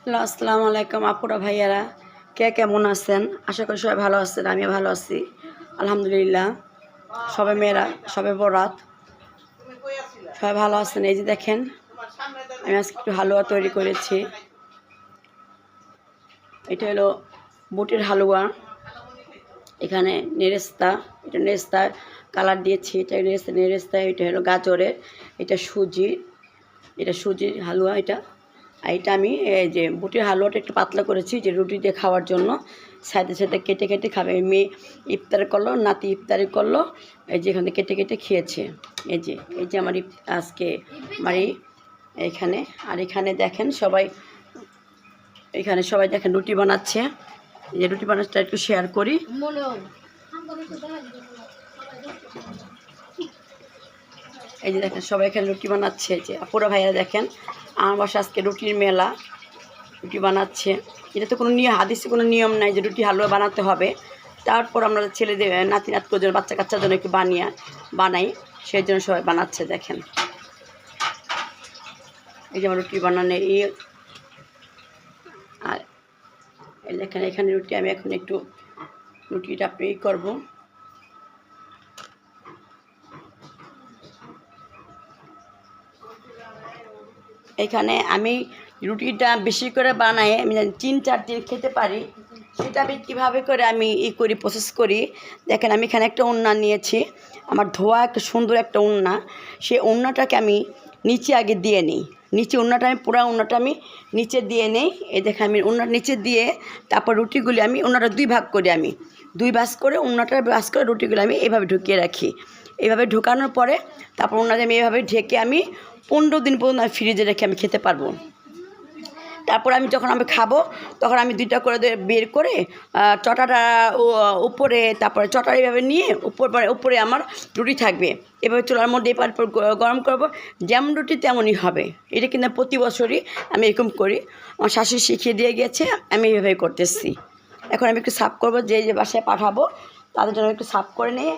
Hello, আসসালামু আলাইকুম আপুরা ভাইয়ারা, কে কেমন আছেন? আশা করি সবাই ভালো আছেন। আমিও ভালো আছি, আলহামদুলিল্লাহ। সবাই মেয়েরা, সবাই বরাত, সবাই ভালো আছেন। এই যে দেখেন, আমি আজকে একটু হালুয়া তৈরি করেছি। এটা হলো বুটের হালুয়া। এখানে নেরেস্তা, এটা নেরেস্তা কালার দিয়েছি। এটা নেরেস্তা, এটা হলো গাজরের, এটা সুজির হালুয়া এটা। আর এটা আমি এই যে বুটের হালুয়াটা একটু পাতলা করেছি, যে রুটি দিয়ে খাওয়ার জন্য। সাইডে সাইডে কেটে কেটে খাবে। মেয়ে ইফতার করলো, নাতি ইফতারি করলো, এই যে এখানে কেটে কেটে খেয়েছে। এই যে আমার আজকে আমার এইখানে। আর এখানে দেখেন সবাই, এখানে সবাই দেখেন রুটি বানাচ্ছে। এই যে রুটি বানাচ্টা একটু শেয়ার করি। এই যে দেখেন সবাই এখানে রুটি বানাচ্ছে। যে আপুরা ভাইয়া দেখেন, আমার বাসা আজকে রুটির মেলা, রুটি বানাচ্ছে। এটা তো কোনো হাদিসে কোনো নিয়ম নাই যে রুটি হালুয়া বানাতে হবে। তারপর আমরা ছেলেদের নাতি নাতকুর জন্য, বাচ্চা কাচ্চার জন্য একটু বানাই, সেই জন্য সবাই বানাচ্ছে। দেখেন এই যে আমার রুটি বানানো আর এই দেখেন এখানে রুটি। আমি এখন একটু রুটিটা করবো। এখানে আমি রুটিটা বেশি করে বানাই, আমি 3-4 দিন খেতে পারি। সেটা আমি কীভাবে করে আমি করি, প্রসেস করি। দেখেন আমি এখানে একটা ওড়না নিয়েছি, আমার ধোয়া একটা সুন্দর একটা ওড়না। সেই ওড়নাটাকে আমি নিচে আগে দিয়ে নিই। নিচে ওড়নাটা আমি পুরো ওড়নাটা আমি নিচে দিয়ে নিই। এই দেখেন আমি ওড়নার নিচে দিয়ে তারপর রুটিগুলি আমি ওড়নাটা 2 ভাগ করি। আমি 2 ভাঁজ করে ওড়নাটা ভাঁজ করে রুটিগুলো আমি এভাবে ঢুকিয়ে রাখি। এইভাবে ঢোকানোর পরে তারপর ওড়নাটা আমি এভাবে ঢেকে আমি 15 দিন পর্যন্ত আমি ফ্রিজে রেখে আমি খেতে পারবো। তারপর আমি যখন আমি খাবো তখন আমি 2টা করে বের করে চটাটা উপরে, তারপরে চটা এইভাবে নিয়ে উপরে আমার রুটি থাকবে। এভাবে চুলার মধ্যে এপার গরম করবো, যেমন রুটি তেমনই হবে। এটা কিন্তু প্রতি বছরই আমি এরকম করি, আমার শাশুড়ি শিখিয়ে দিয়ে গেছে, আমি এইভাবে করতেছি। এখন আমি একটু সার্ভ করবো, যে বাসায় পাঠাবো তাদের জন্য একটু সার্ভ করে নিয়ে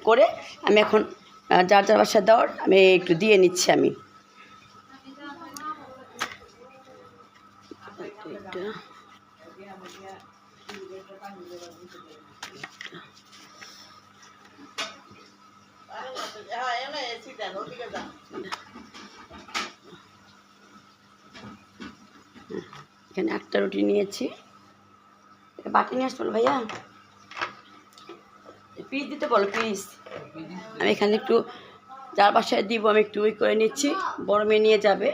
করে আমি এখন যার যার বাসায় দেওয়ার আমি একটু দিয়ে নিচ্ছি। আমি এখানে একটা রুটি নিয়েছি। বাটি নিয়ে আসতে বলো ভাইয়া, পিস দিতে বলো, পিস। আমি এখানে একটু যার বাসায় দিব আমি একটু করে নিচ্ছি, বড় মেয়ে নিয়ে যাবে।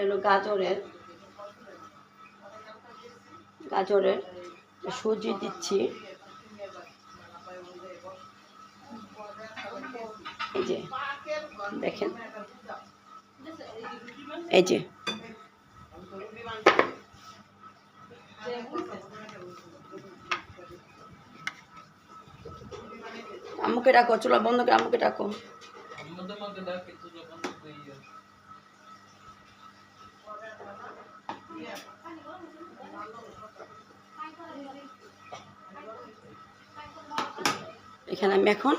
এগুলো গাজরের সুজি দিচ্ছি। এই যে দেখেন, এই যে আম্মুকে ডাকো, চুলা বন্ধ করে আম্মুকে ডাকো। এখানে আমি এখন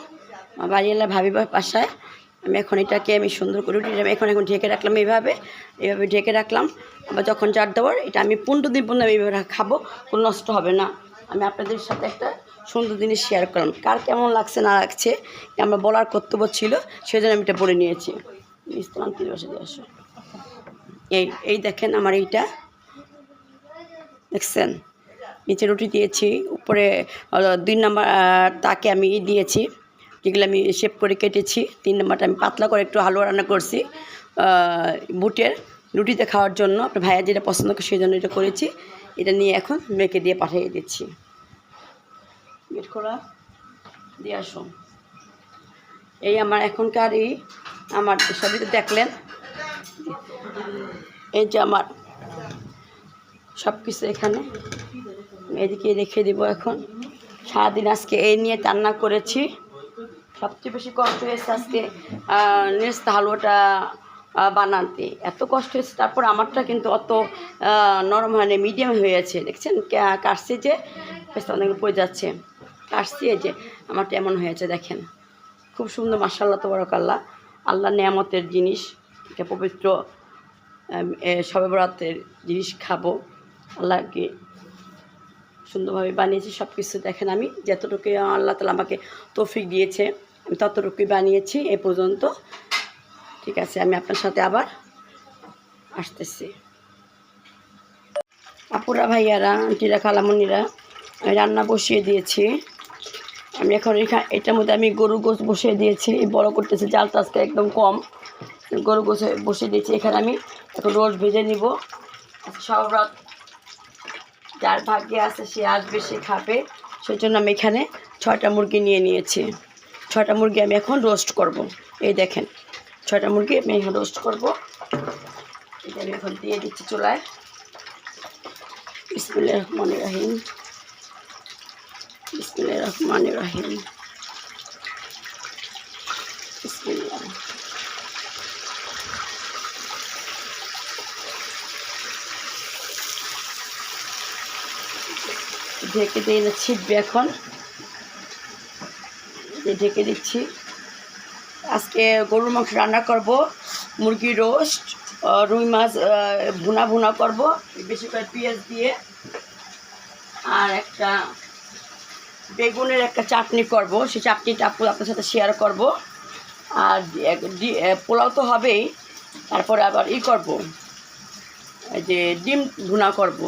বাড়ি এলে ভাবি বাসায় আমি এখন এটাকে আমি সুন্দর করে রুটিটা আমি এখন ঢেকে রাখলাম। এইভাবে ঢেকে রাখলাম। আবার যখন চার দেওয়ার এটা আমি 15 দিন পর্যন্ত আমি এইভাবে খাবো, কোনো নষ্ট হবে না। আমি আপনাদের সাথে একটা সুন্দর জিনিস শেয়ার করলাম। কার কেমন লাগছে না লাগছে আমার বলার কর্তব্য ছিল, সেই জন্য আমি এটা বলে নিয়েছি। ইসলাম 3 বছর দিয়ে আসো। এই দেখেন আমার এইটা দেখছেন, নিচে রুটি দিয়েছি, উপরে 2 নম্বর তাকে আমি দিয়েছি, যেগুলো আমি শেপ করে কেটেছি। 3 নম্বরটা আমি পাতলা করে একটু হালুয়া রান্না করছি বুটের রুটিতে খাওয়ার জন্য। আপনার ভাইয়া যেটা পছন্দ করে সেই জন্য এটা করেছি। এটা নিয়ে এখন মেয়েকে দিয়ে পাঠিয়ে দিচ্ছি। গেট খোলা দিয়ে আসো। এই আমার এখনকার আমার সবই তো দেখলেন। এই যে আমার সব কিছু এখানে এদিকে রেখে দেবো। এখন সারাদিন আজকে এই নিয়ে রান্না করেছি। সবচেয়ে বেশি কষ্ট হয়েছে আজকে নেস্তা হালুয়াটা বানাতে, এত কষ্ট হয়েছে। তারপর আমারটা কিন্তু অত নরম হয়নি, মিডিয়াম হয়েছে। দেখছেন কাটছি যে অনেকগুলো পড়ে যাচ্ছে, কাটছি যে আমারটা এমন হয়েছে। দেখেন খুব সুন্দর, মাশাআল্লাহ তাবারাকাল্লাহ। আল্লাহ নেয়ামতের জিনিস, এটা পবিত্র শবে বরাতের জিনিস খাবো। আল্লাহকে সুন্দরভাবে বানিয়েছি সব কিছু। দেখেন আমি যতটুকু আল্লাহ তাআলা আমাকে তৌফিক দিয়েছে আমি ততটুকুই বানিয়েছি এ পর্যন্ত। ঠিক আছে, আমি আপনার সাথে আবার আসতেছি। আপুরা, ভাইয়ারা, আন্টিরা, খালামণিরা, আমি রান্না বসিয়ে দিয়েছি। আমি এখন এটার মধ্যে আমি গরু গোশ বসিয়ে দিয়েছি, বড় করতেছি। জালটা আজকে একদম কম, গরু গোশ বসিয়ে দিয়েছি। এখানে আমি এখন রোজ ভেজে নিব। সব রাত যার ভাগ্যে আছে সে আসবে, সে খাবে, সেই জন্য আমি এখানে 6টা মুরগি নিয়ে নিয়েছি। 6টা মুরগি আমি এখন রোস্ট করব। এই দেখেন 6টা মুরগি আমি এখন রোস্ট করব। এটা আমি এখন দিয়ে দিচ্ছি চুলায়। বিসমিল্লাহির রহমানির রহিম, বিসমিল্লাহির রহমানির রহিম, বিসমিল্লাহ। ঢেকে দিয়ে না ছিটবে এখন, ঢেকে দিচ্ছি। আজকে গরুর মাংস রান্না করব, মুরগি রোস্ট, রুই মাছ ভুনা করব বেশি করে পেঁয়াজ দিয়ে, আর একটা বেগুনের একটা চাটনি করব। সেই চাটনিটা আপনার সাথে শেয়ার করব। আর পোলাও তো হবেই, তারপরে আবার করব, যে ডিম ভুনা করব।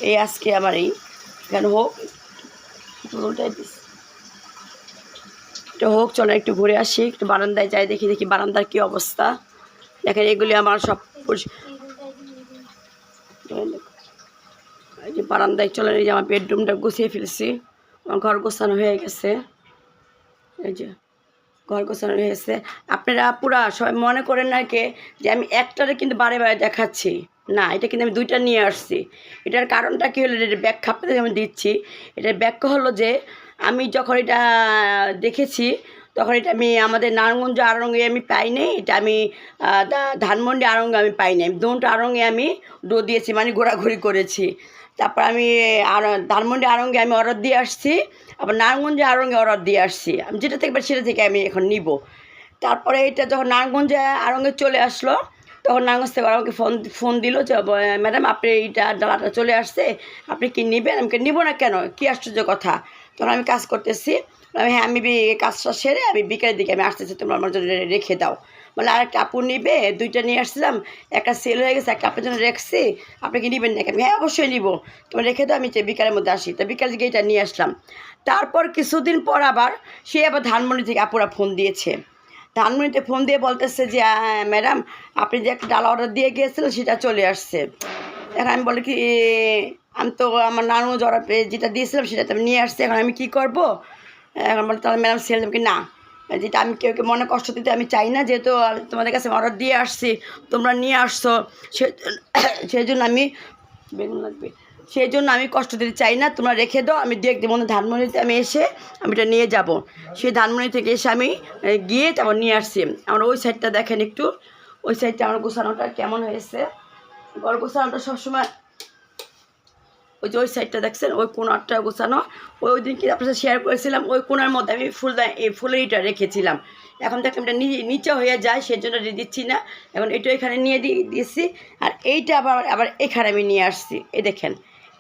এই আজকে আমার এই এখানে হোক, এটা হোক। চলো একটু ঘুরে আসি, একটু বারান্দায় যাই, দেখি বারান্দার কী অবস্থা। দেখেন এগুলি আমার সব এই যে বারান্দায় চলে, এই যে আমার বেডরুমটা গুছিয়ে ফেলছি, আমার ঘর গোছানো হয়ে গেছে। এই যে ঘর গোছানো হয়ে গেছে। আপনারা পুরা সবাই মনে করেন না কে যে আমি একটারে কিন্তু বারে বারে দেখাচ্ছি, না, এটা কিন্তু আমি 2টা নিয়ে আসছি। এটার কারণটা কী হলো, এটার ব্যাখ্যা আপনাদের আমি দিচ্ছি। এটার ব্যাখ্যা হলো যে আমি যখন এটা দেখেছি তখন এটা আমি আমাদের নারায়ণগঞ্জ আড়ঙ্গে আমি পাইনি, এটা আমি ধানমন্ডি আড়ঙ্গে আমি পাইনি। আমি দুটো আড়ঙ্গে আমি দিয়েছি, মানে ঘোরাঘুরি করেছি। তারপর আমি ধানমন্ডি আড়ঙ্গে আমি অর্ডার দিয়ে আসছি, আবার নারায়ণগঞ্জে আড়ঙ্গে অর্ডার দিয়ে আসছি। আমি যেটা থেকে সেটা থেকে আমি এখন নিব। তারপরে এটা যখন নারায়ণগঞ্জে আড়ঙ্গে চলে আসলো, তখন নারায়ণগঞ্জ থেকে আমাকে ফোন দিল যে ম্যাডাম আপনি এইটা ডালাটা চলে আসছে, আপনি কি নেবেন? আমাকে নিব না কেন, কী আশ্চর্য কথা। তখন আমি কাজ করতেছি, আমি হ্যাঁ আমি কাজটা সেরে আমি বিকেলের দিকে আমি আসতেছি, তোমরা আমার জন্য রেখে দাও। মানে আরেকটা আপু নিবে, 2টা নিয়ে আসছিলাম, একটা সেল হয়ে গেছে, একটা আপনার জন্য রেখছি, আপনি কি নেবেন নাকি? আমি হ্যাঁ অবশ্যই নিব, তোমরা রেখে দাও, আমি বিকালের মধ্যে আসি। তো বিকাল দিকে এটা নিয়ে আসলাম। তারপর কিছুদিন পর আবার সে আবার ধানমন্ডি থেকে আপুরা ফোন দিয়েছে। ধানমন্ডিতে ফোন দিয়ে বলতেছে যে ম্যাডাম আপনি যে একটা ডালা অর্ডার দিয়ে গিয়েছিলেন সেটা চলে আসছে। এখন আমি বলি কি, আমি তো আমার নারায়ণগঞ্জ অর্ডার যেটা দিয়েছিলাম সেটা তো আমি নিয়ে আসছি, এখন আমি কী করবো? এখন বলে তাহলে ম্যাডাম সেল দেবে কি না, যেটা আমি কেউকে মনে কষ্ট দিতে আমি চাই না, যেহেতু তোমাদের কাছে অর্ডার দিয়ে আসছি, তোমরা নিয়ে আসছো, সেই জন্য আমি বেগুন লাগবে, সেই জন্য আমি কষ্ট দিতে চাই না, তোমরা রেখে দাও, আমি দু একদিন মধ্যে ধানমন্ডিতে আমি এসে আমি এটা নিয়ে যাব। সেই ধানমন্ডি থেকে এসে আমি গিয়ে তারপর নিয়ে আসছি। আমার ওই সাইডটা দেখেন একটু, ওই সাইডটা আমার গোছানোটা কেমন হয়েছে। ঘর গোছানোটা সবসময় ওই যে ওই সাইডটা দেখছেন, ওই কোনারটা গোছানো, ওই দিন কি আপনার সাথে শেয়ার করেছিলাম, ওই কোনার মধ্যে আমি ফুলের ইটা রেখেছিলাম। এখন দেখেন এটা নিচে হয়ে যায়, সেই জন্য দিচ্ছি না। এখন এটা এখানে নিয়ে দিয়েছি, আর এইটা আবার এখানে আমি নিয়ে আসছি। এই দেখেন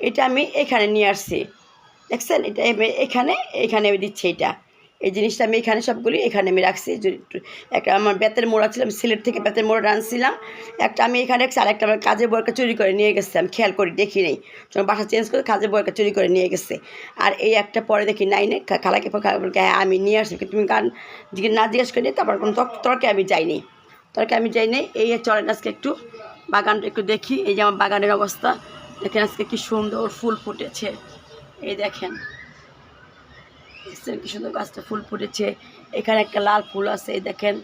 এটা আমি এখানে নিয়ে আসছি, দেখছেন, এটা এখানে আমি দিচ্ছি। এই জিনিসটা আমি এখানে সবগুলি এখানে আমি রাখছি। একটা আমার বেতের মোড়া ছিল, আমি সিলেট থেকে বেতের মোড়া আনছিলাম, একটা আমি এখানে রাখছি, আর একটা আমার কাজের বউকে চুরি করে নিয়ে গেছে, আমি খেয়াল করি দেখি নেই, যখন বাসা চেঞ্জ করে কাজের বউকে চুরি করে নিয়ে গেছে। আর এই একটা পরে দেখি নাই খালাকে হ্যাঁ আমি নিয়ে আসছি, তুমি না জিজ্ঞেস করি তারপর কোনো তর্কে আমি যাইনি, এই চলেন আজকে একটু বাগানটা একটু দেখি। এই যে আমার বাগানের অবস্থা দেখেন, আজকে কি সুন্দর ফুল ফুটেছে। এই দেখেন কি সুন্দর গাছটা ফুল ফুটেছে। এখানে একটা লাল ফুল আছে, এই দেখেন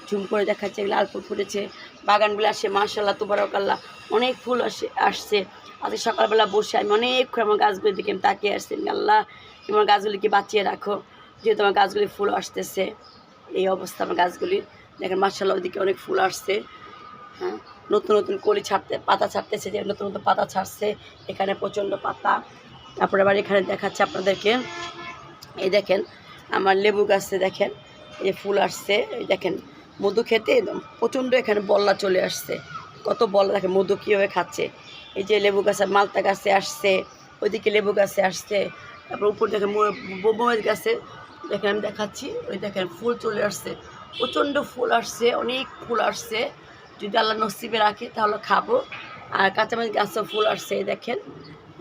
ঝুম করে দেখাচ্ছে, লাল ফুল ফুটেছে। বাগানগুলো আসে মাশাআল্লাহ তাবারাকাল্লাহ, অনেক ফুল আসছে। আজকে সকালবেলা বসে আমি অনেকক্ষণ আমার গাছগুলির দিকে আমি তাকিয়ে আসছি, আল্লাহ তোমার গাছগুলিকে বাঁচিয়ে রাখো। যেহেতু আমার গাছগুলি ফুল আসতেছে, এই অবস্থা আমার গাছগুলির। দেখেন মাশাআল্লাহ ওইদিকে অনেক ফুল আসছে। হ্যাঁ, নতুন নতুন কলি পাতা ছাড়তেছে, যে নতুন নতুন পাতা ছাড়ছে। এখানে প্রচণ্ড পাতা। তারপরে আবার এখানে দেখাচ্ছে আপনাদেরকে, এই দেখেন আমার লেবু গাছে দেখেন এই ফুল আসছে। এই দেখেন মধু খেতে একদম প্রচণ্ড এখানে বল্লা চলে আসছে। কত বল্লা দেখেন মধু কীভাবে খাচ্ছে। এই যে লেবু গাছে, মালতা গাছে আসছে, ওইদিকে লেবু গাছে আসছে। তারপর উপর দেখেন মরিচ গাছে দেখেন আমি দেখাচ্ছি, ওই দেখেন ফুল চলে আসছে, প্রচণ্ড ফুল আসছে, অনেক ফুল আসছে। যদি আল্লাহ নসিবে রাখে তাহলে খাবো। আর কাঁচামরিচ গাছেও ফুল আসছে। এই দেখেন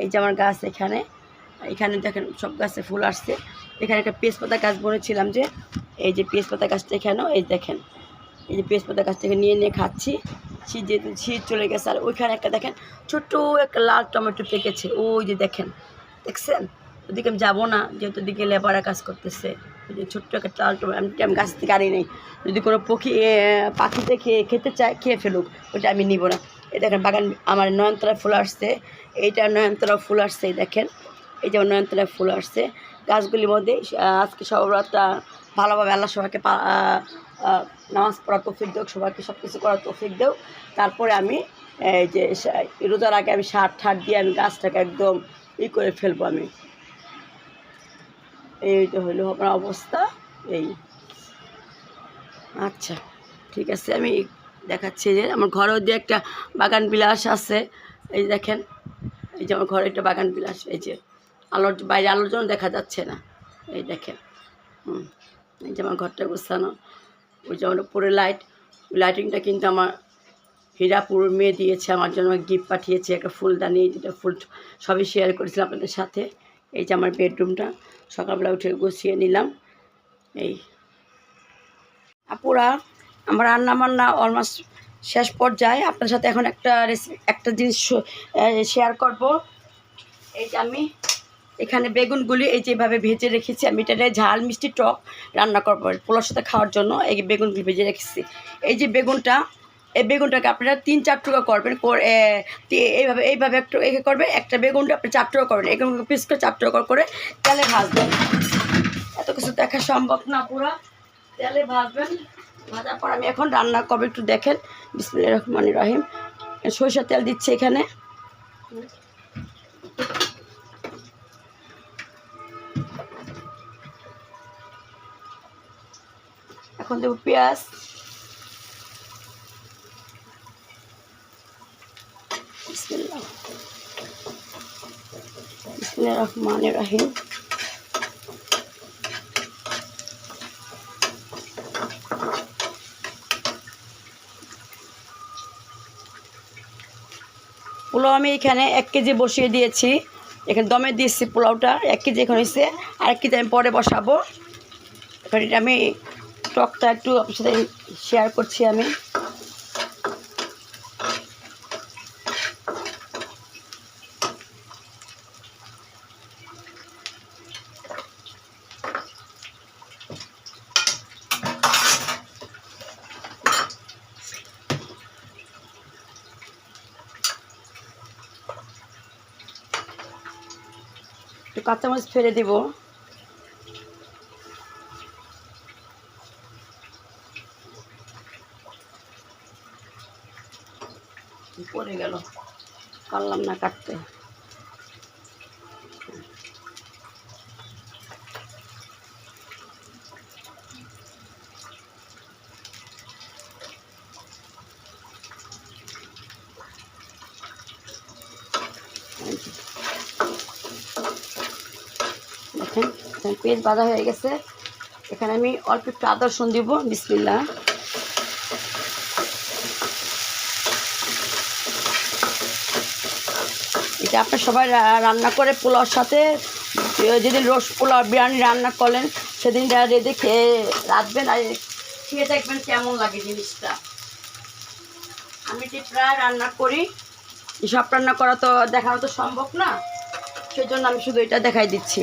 এই যে আমার গাছ, এখানে এখানে দেখেন সব গাছে ফুল আসছে। এখানে একটা পেঁচপাতা গাছ বলেছিলাম, যে এই যে পেঁচপাতা গাছটা এখানেও এই দেখেন, এই যে পেঁচপাতা গাছটাকে নিয়ে নিয়ে খাচ্ছি। শীত যেহেতু শীত চলে গেছে। আর ওইখানে একটা দেখেন ছোট্ট একটা লাল টমেটো পেকেছে, ওই যে দেখেন, দেখছেন? ওদিকে আমি যাবো না, যেহেতু ওদিকে লেবারা কাজ করতেছে। ওই যে ছোট্ট একটা লাল টমেটো আমি গাছ থেকে আনি নেই। যদি কোনো পাখিতে খেতে চায় খেয়ে ফেলুক, ওটা আমি নিব না। এই দেখেন বাগান আমার নয়নতলা ফুল আসছে, এইটা নয়নতলা ফুল আসছে। এই দেখেন এই যে নয়নতলায় ফুল আসছে। গাছগুলির মধ্যে আজকে সবরাতটা ভালোভাবে আল্লাহ সবাইকে নামাজ পড়ার তৌফিক দেও, সবাইকে সব কিছু করার তৌফিক দেও। তারপরে আমি এই যে রোজার আগে আমি সার ঠার দিয়ে আমি গাছটাকে একদম করে ফেলবো আমি। এইটা হইলো আমার অবস্থা। এই আচ্ছা ঠিক আছে, আমি দেখাচ্ছি যে আমার ঘরেও দিয়ে একটা বাগান বিলাস আছে। এই দেখেন এই যে আমার ঘরে একটা বাগান বিলাস, এই যে আলোর বাইরে আলোর জন্য দেখা যাচ্ছে না। এই দেখেন এই যে আমার ঘরটা গোছানো। ওই যে আমার উপরে লাইটিংটা কিন্তু আমার হীরাপুর মেয়ে দিয়েছে, আমার জন্য গিফট পাঠিয়েছে একটা ফুলদানি, যেটা ফুল সবই শেয়ার করেছিলাম আপনাদের সাথে। এই যে আমার বেডরুমটা সকালবেলা উঠে গুছিয়ে নিলাম। এই আপুরা আমার রান্না অলমোস্ট শেষ পর্যায়ে। আপনার সাথে এখন একটা জিনিস শেয়ার করব। এই যে আমি এখানে বেগুনগুলি এই যেভাবে ভেজে রেখেছি, আমি এটা ঝাল মিষ্টি টক রান্না করবো পোলার সাথে খাওয়ার জন্য। এই বেগুনগুলি ভেজে রেখেছি। এই যে এই বেগুনটাকে আপনারা 3-4 টুকরা করবেন, এইভাবে একটু করবেন। একটা বেগুনটা আপনি 4 টুকরা করবেন, এগুলো পিস করে 4 টুকরা করে তেলে ভাজবেন। এত কিছু দেখা সম্ভব না, পুরো তেলে ভাজবেন। ভাজার পর আমি এখন রান্না করবো, একটু দেখেন। বিসমিল্লাহির রহমানির রহিম। সরিষার তেল দিচ্ছি এখানে। এখন দেবো পেঁয়াজ, বিসমিল্লাহির রহমানির রহিম। পোলাও আমি এখানে 1 কেজি বসিয়ে দিয়েছি, এখানে দমে দিয়েছি পোলাওটা। 1 কেজি এখন হয়েছে, আর 1 কেজি আমি পরে বসাবো। এখন এটা আমি টকটা একটু আপনার সাথে শেয়ার করছি আমি। একটু কাঁচামরিচ ফেলে দিব। পড়ে গেল, পারলাম না কাটতে। দেখেন পেঁয়াজ ভাজা হয়ে গেছে। এখানে আমি অল্প একটু আদা রসুন দিব। বিসমিল্লাহ। এটা আপনার সবাই রান্না করে পোলাওর সাথে, যেদিন রোস্ট পোলাও বিরিয়ানি রান্না করলেন সেদিন রেঁধে খেয়ে রাখবেন, আর খেয়ে দেখবেন কেমন লাগে জিনিসটা। আমি যে প্রায় রান্না করি, এসব রান্না করা তো দেখানো তো সম্ভব না, সেই জন্য আমি শুধু এটা দেখাই দিচ্ছি।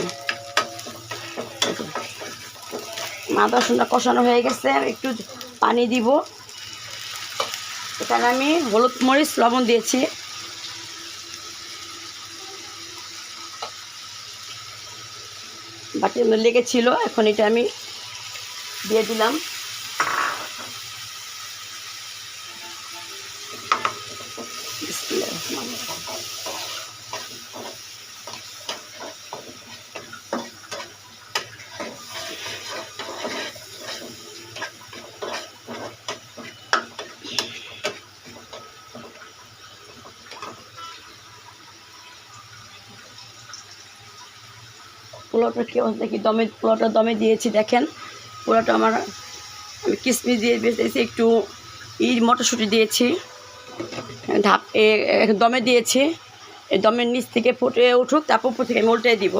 আদা রসুনটা কষানো হয়ে গেছে, একটু পানি দিব। এখানে আমি হলুদ মরিচ লবণ দিয়েছি। বাটির মধ্যে লেগেছিল, এখন এটা আমি দিয়ে দিলাম। পোলাওটা কী অবস্থা, কি পোলাওটা দমে দিয়েছি দেখেন। পোলাওটা আমার আমি কিশমিশ দিয়ে বেঁচেছি, একটু মটরশুঁটি দিয়েছি, দমে দিয়েছি। এই দমের নিচ থেকে ফুটে উঠুক, তারপর উপর থেকে আমি উল্টে দিব।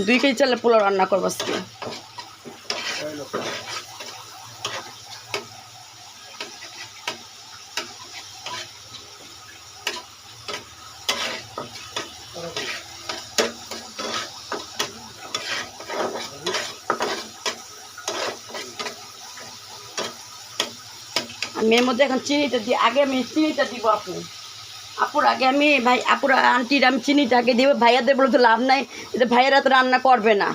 2 কেজি চালের পোলাও রান্না করবো আজকে। আমি এর মধ্যে এখন চিনিটা দিই, আগে আমি চিনিটা দিব আপুর আগে আমি আপুর আন্টির আমি চিনিটা আগে দিব। ভাইয়াদের বলে তো লাভ নাই, এটা ভাইয়েরা তো রান্না করবে না।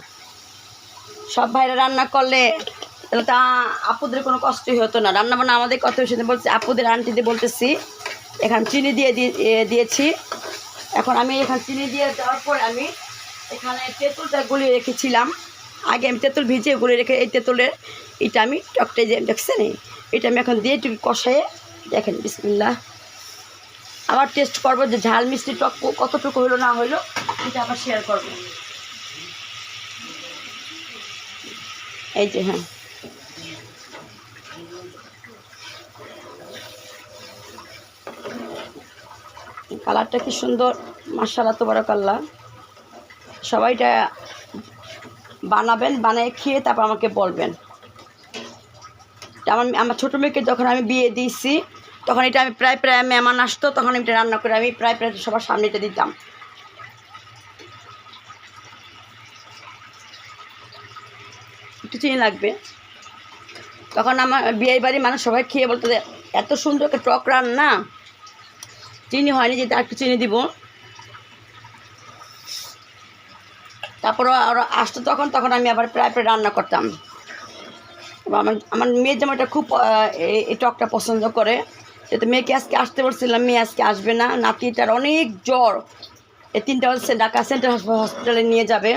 সব ভাইরা রান্না করলে তাহলে তা আপুদের কোনো কষ্টই হতো না, রান্না বান্না আমাদের কথা সেটা বলছি। আপুদের আন্টিদের বলতেছি এখন চিনি দিয়েছি। এখন আমি এখানে চিনি দিয়ে দেওয়ার পর আমি এখানে তেঁতুলটা গুলিয়ে রেখেছিলাম। আগে আমি তেঁতুল ভিজিয়ে গুলিয়ে রেখে এই তেঁতুলের এটা আমি টকটাই যে দেখছেন এটা আমি এখন দিয়ে একটু কষায়ে দেখেন বিসমিল্লাহ। আবার টেস্ট করবো যে ঝাল মিষ্টি টক কতটুকু হইলো না হইলো, এটা আবার শেয়ার করবো। এই যে হ্যাঁ, কালারটা কি সুন্দর, মাশাআল্লাহ তাবারাকাল্লাহ। সবাইটা বানাবেন, বানিয়ে খেয়ে তারপর আমাকে বলবেন। আমার ছোটো মেয়েকে যখন আমি বিয়ে দিয়েছি তখন এটা আমি প্রায় মেহমান আসতো, তখন এটা রান্না করে আমি প্রায় সবার সামনে এটা দিতাম। একটু চিনি লাগবে। তখন আমার বিয়ে বাড়ির মানুষ সবাই খেয়ে বলতো যে এত সুন্দর একটা টক রান্না, চিনি হয়নি, যেটা একটু চিনি দিব। তারপর আরও আসতো তখন আমি আবার প্রায় রান্না করতাম। আমার মেয়ের জামাইটা খুব এই টকটা পছন্দ করে। যেহেতু মেয়েকে আজকে আসতে বলছিলাম, মেয়ে আজকে আসবে না, নাতিটার অনেক জ্বর। এই 3টা হচ্ছে ঢাকা সেন্ট্রাল হসপিটালে নিয়ে যাবে।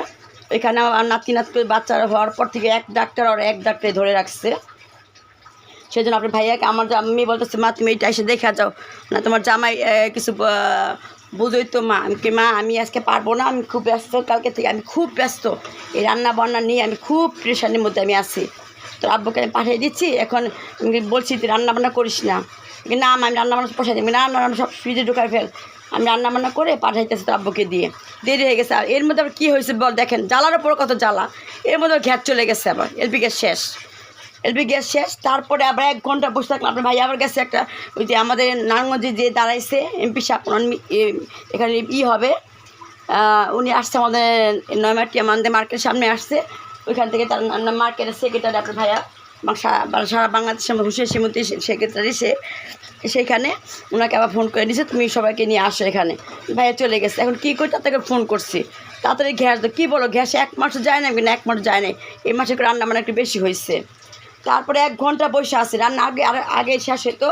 এখানে আমার নাতি বাচ্চা হওয়ার পর থেকে এক ডাক্তারে ধরে রাখছে। সেই জন্য আপনার ভাইয়াকে আমার মেয়ে বলতেছে মা তুমি এইটা এসে দেখা যাও না, তোমার জামাই কিছু বুঝোই তো মা। আমি আজকে পারবো না, আমি খুব ব্যস্ত, কালকে থেকে আমি খুব ব্যস্ত, এই রান্না বান্না নিয়ে আমি খুব প্রেশানির মধ্যে আমি আছি। তো আব্বুকে আমি পাঠিয়ে দিচ্ছি। এখন আমি বলছি তুই রান্নাবান্না করিস না, না আমি রান্নাবান্না পাঠাই দিই না, রান্না সব ফ্রিজে ঢুকাই ফেল। আমি রান্নাবান্না করে পাঠাইতেছি তো আব্বুকে দিয়ে, দেরি হয়ে গেছে। আর এর মধ্যে আবার কী হয়েছে বল, দেখেন জ্বালার ওপর কত জ্বালা, এর মধ্যে গ্যাস চলে গেছে, আবার এলপি গ্যাস শেষ। তারপরে আবার 1 ঘন্টা বসে থাকলাম। আপনার ভাই আবার গেছে একটা ওই যে আমাদের নারায়ণগঞ্জে যে দাঁড়াইছে এমপি সাহেব, এখানে হবে, উনি আসছে আমাদের নয়মাটি আমাদের মার্কেটের সামনে আসছে। ওইখান থেকে তার মার্কেটের সেক্রেটারি আপনার ভাইয়া সারা বাংলাদেশের হুসেন সীমতি সেক্রেটারি সেইখানে ওনাকে আবার ফোন করে দিয়েছে তুমি সবাইকে নিয়ে আসো এখানে। ভাইয়া চলে গেছে। এখন কী করি তাদেরকে ফোন করছি, তাড়াতাড়ি গ্যাস দাও। কী বলো গ্যাসে 1 মাসও যায় না, 1 মাস যায় না, এই মাসে রান্না মানে একটু বেশি হয়েছে। তারপরে 1 ঘন্টা বসে আসি, রান্না আগে শেষ হতো।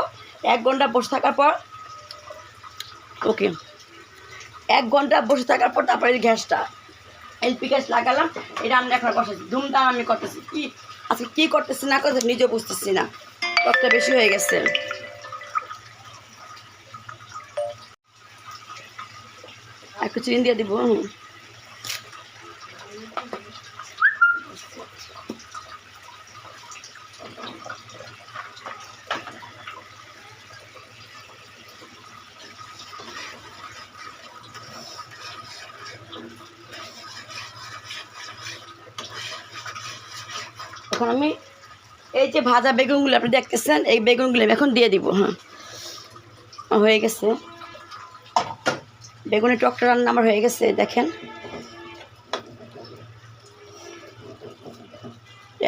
1 ঘন্টা বসে থাকার পর ওকে 1 ঘন্টা বসে থাকার পর তারপরে গ্যাসটা এলপি গ্যাস লাগালাম। এই রান্না এখন বসাচ্ছি, ধুমধাম আমি করতেছি। আজকে কী করতেছি না করতেছি নিজেও বুঝতেছি না, কতটা বেশি হয়ে গেছে। একটু চিনি দিয়ে দিব। এখন আমি এই যে ভাজা বেগুনগুলো আপনি দেখতেছেন, এই বেগুনগুলো আমি এখন দিয়ে দিব। হ্যাঁ হয়ে গেছে, বেগুনের টকটা রান্না আমার হয়ে গেছে। দেখেন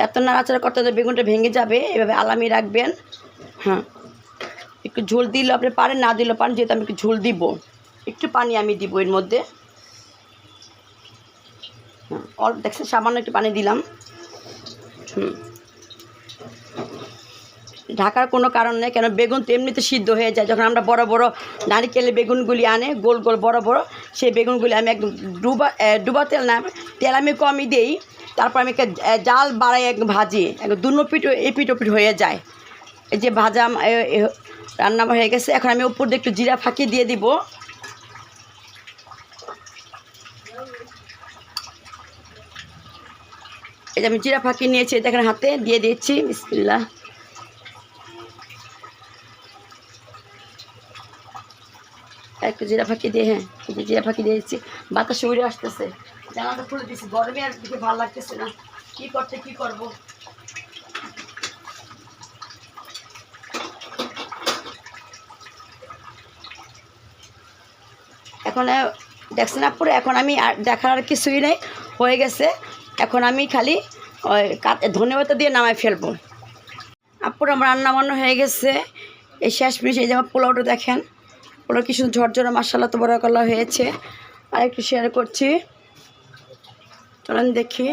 এত নাড়াচাড়া করতে হলে বেগুনটা ভেঙে যাবে, এভাবে আলামি রাখবেন। হ্যাঁ একটু ঝোল দিলে আপনি পারেন, না দিলেও পারেন, যেহেতু আমি একটু ঝোল দিব, একটু পানি আমি দিব এর মধ্যে। অল্প দেখছেন সামান্য একটু পানি দিলাম। ঢাকার কোনো কারণ নেই, কেন বেগুন তো এমনিতে সিদ্ধ হয়ে যায়। যখন আমরা বড় বড় নারিকেলের বেগুনগুলি আনে গোল গোল বড় বড়, সেই বেগুনগুলি আমি একদম ডুবা তেল না, তেল আমি কমই দিই। তারপর আমি জাল বাড়াই একদম ভাজি, একদম দুনো পিঠ এপিট ওপিট হয়ে যায়। এই যে ভাজা রান্না হয়ে গেছে। এখন আমি উপর দিয়ে একটু জিরা ফাঁকি দিয়ে দিব। এই যে আমি জিরা ফাঁকি নিয়েছি, দেখেন হাতে দিয়ে দিচ্ছি। বিসমিল্লাহ। একটু জিরা ফাঁকি দিয়ে, হ্যাঁ এই যে জিরা ফাঁকি দিয়ে দিচ্ছি। বাতাস উড়ে আসতেছে, জানালাটা খুলে দিচ্ছি। গরমে আর দিকে ভালো লাগতেছে না, কি করব। এখন দেখছেন আপুরে, এখন আমি আর দেখার আর কিছুই নেই, হয়ে গেছে। এখন আমি খালি ওই ধনেপাতা দিয়ে নামাই ফেলবো। আপুর আমার রান্না বান্না হয়ে গেছে, এই শেষ মিনিট। এই যে আমার পোলাওটা দেখেন, পোলাও কি সুন্দর ঝরঝরে মাশাআল্লাহ তাবারাকাল্লাহ হয়েছে। আর একটু শেয়ার করছি, চলেন দেখি।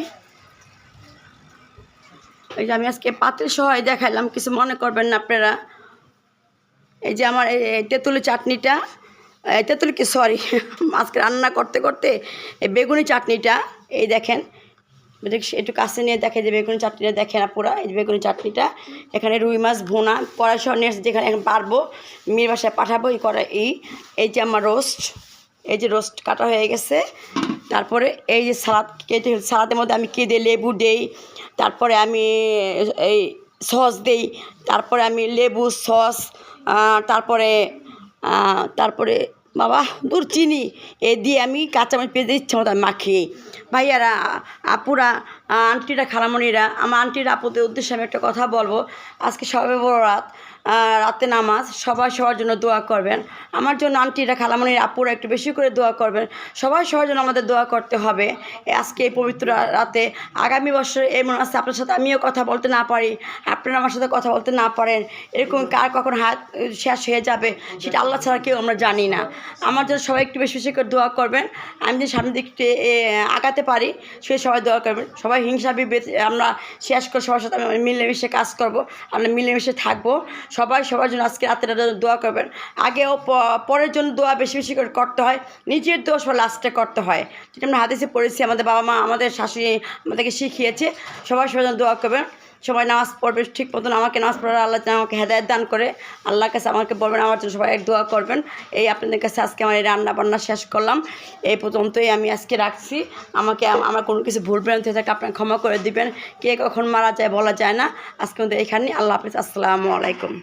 এই যে আমি আজকে পাত্রের সহায় দেখাইলাম, কিছু মনে করবেন না আপনারা। এই যে আমার এই তেঁতুলের চাটনিটা, তেঁতুল কি সরি আজকে রান্না করতে করতে এই বেগুনি চাটনিটা, এই দেখেন একটু কাছে নিয়ে দেখে যে বেগুনি চাটনিটা দেখেন আপুরা। এই যে বেগুনি চাটনিটা, এখানে রুই মাছ ভুনা কড়াই সহ নিয়ে আসছে, যেখানে এখন পারবো মেয়ের বাসায় পাঠাবো। এই কড়াই এই যে আমার রোস্ট, এই যে রোস্ট কাটা হয়ে গেছে। তারপরে এই যে সালাদ কেটে, সালাদের মধ্যে আমি দিই লেবু দেই, তারপরে আমি এই সস দেই, তারপরে আমি লেবু সস, তারপরে তারপরে বাবা দূর চিনি এই দিয়ে আমি কাঁচামরিচ পেঁয়াজ ইচ্ছা মতো মাখি। ভাইয়ারা, আপুরা, আন্টিরা, খালামণিরা, আমার আন্টিরা আপুদের উদ্দেশ্যে আমি একটা কথা বলবো। আজকে সবে বরাত, রাতে নামাজ, সবাই সবার জন্য দোয়া করবেন। আমার জন্য আন্টিরা, খালামণিরা, আপুরা একটু বেশি করে দোয়া করবেন। সবাই সবার জন্য আমাদের দোয়া করতে হবে। আজকে এই পবিত্র রাতে, আগামী বছর এমন আছে আপনার সাথে আমিও কথা বলতে না পারি, আপনারা আমার সাথে কথা বলতে না পারেন। এরকম কার কখন হাত শেষ হয়ে যাবে সেটা আল্লাহ ছাড়া কেউ আমরা জানি না। আমার জন্য সবাই একটু বেশি বেশি করে দোয়া করবেন। আমি যে সামনের দিকে আগাতে পারি সে সবাই দোয়া করবেন। সবাই হিংসা বিভেদ আমরা শেষ করে সবার সাথে মিলেমিশে কাজ করব, আমরা মিলেমিশে থাকবো। সবাই সবার জন্য আজকে রাতের জন্য দোয়া করবেন। আগেও পরের জন্য দোয়া বেশি বেশি করে করতে হয়, নিজের দোয়া সব লাস্টে করতে হয়, যেটা আমরা হাদিসে পড়েছি, আমাদের বাবা মা আমাদের শাশুড়ি আমাদেরকে শিখিয়েছে। সবাই সবার জন্য দোয়া করবেন। সবাই নামাজ পড়বে ঠিক মতন, আমাকে নামাজ পড়ার আল্লাহ আমাকে হেদায়েত দান করে। আল্লাহর কাছে আমাকে বলবেন, আমার জন্য সবাই এক দোয়া করবেন। এই আপনাদের কাছে আজকে আমার এই রান্না বান্না শেষ করলাম, এই পর্যন্তই আমি আজকে রাখছি। আমাকে আমার কোনো কিছু ভুল ভ্রান্তি থাকে আপনারা ক্ষমা করে দিবেন। কে কখন মারা যায় বলা যায় না। আজকে আমাদের এখানে, আল্লাহ হাফিজ, আসসালামু আলাইকুম।